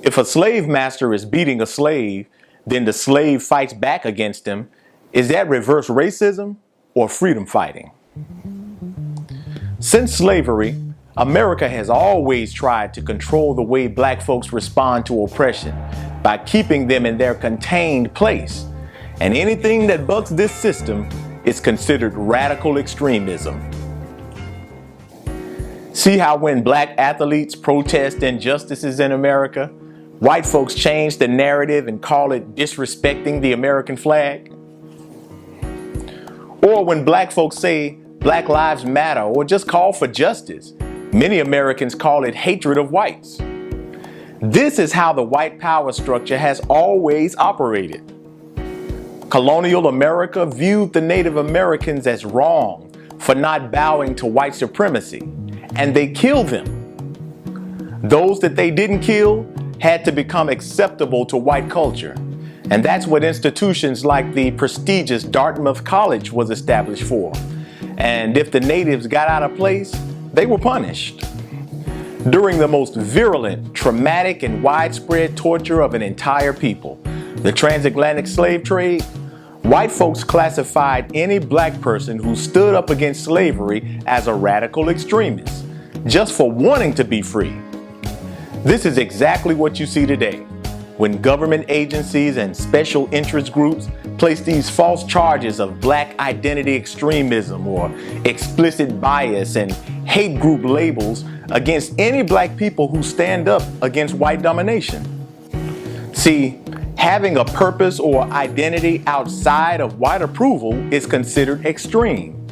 If a slave master is beating a slave, then the slave fights back against him, is that reverse racism or freedom fighting? Since slavery, America has always tried to control the way black folks respond to oppression by keeping them in their contained place. And anything that bucks this system is considered radical extremism. See how when black athletes protest injustices in America, white folks change the narrative and call it disrespecting the American flag? Or when black folks say Black Lives Matter or just call for justice, many Americans call it hatred of whites. This is how the white power structure has always operated. Colonial America viewed the Native Americans as wrong for not bowing to white supremacy, and they killed them. Those that they didn't kill had to become acceptable to white culture. And that's what institutions like the prestigious Dartmouth College was established for. And if the natives got out of place, they were punished. During the most virulent, traumatic, and widespread torture of an entire people, the transatlantic slave trade, white folks classified any black person who stood up against slavery as a radical extremist, just for wanting to be free. This is exactly what you see today, when government agencies and special interest groups place these false charges of black identity extremism or explicit bias and hate group labels against any black people who stand up against white domination. See, having a purpose or identity outside of white approval is considered extreme.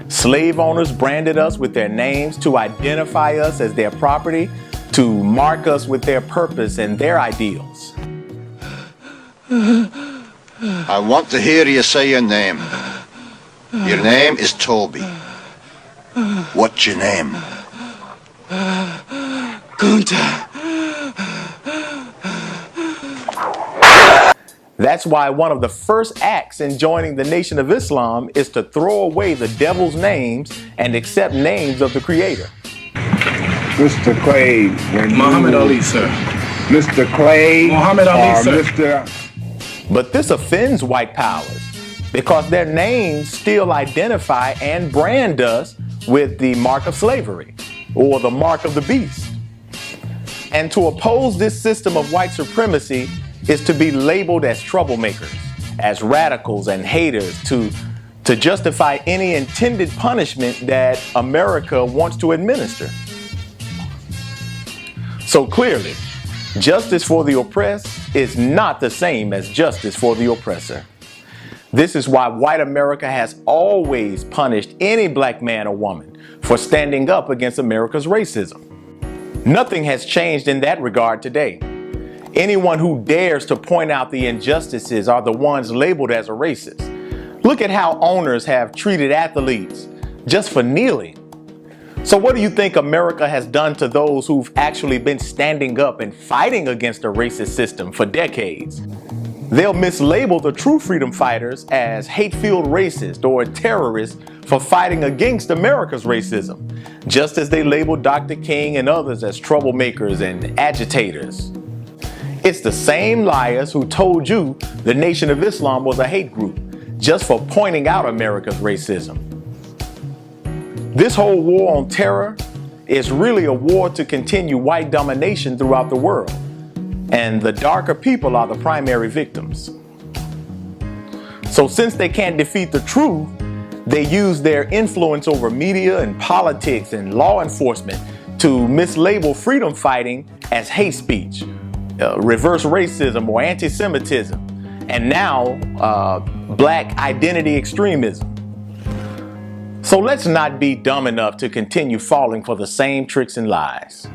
Slave owners branded us with their names to identify us as their property, to mark us with their purpose and their ideals. I want to hear you say your name. Your name is Toby. What's your name? Kunta. That's why one of the first acts in joining the Nation of Islam is to throw away the devil's names and accept names of the Creator. Mr. Clay, Muhammad Ali, sir. Mr. Clay, Muhammad Ali, sir. Mr. But this offends white powers because their names still identify and brand us with the mark of slavery or the mark of the beast. And to oppose this system of white supremacy is to be labeled as troublemakers, as radicals and haters, to justify any intended punishment that America wants to administer. So clearly, justice for the oppressed is not the same as justice for the oppressor. This is why white America has always punished any black man or woman for standing up against America's racism. Nothing has changed in that regard today. Anyone who dares to point out the injustices are the ones labeled as a racist. Look at how owners have treated athletes just for kneeling. So what do you think America has done to those who've actually been standing up and fighting against a racist system for decades? They'll mislabel the true freedom fighters as hate-filled racists or terrorists for fighting against America's racism, just as they labeled Dr. King and others as troublemakers and agitators. It's the same liars who told you the Nation of Islam was a hate group, just for pointing out America's racism. This whole war on terror is really a war to continue white domination throughout the world, and the darker people are the primary victims. So since they can't defeat the truth, they use their influence over media and politics and law enforcement to mislabel freedom fighting as hate speech, reverse racism or anti-Semitism, and now black identity extremism. So let's not be dumb enough to continue falling for the same tricks and lies.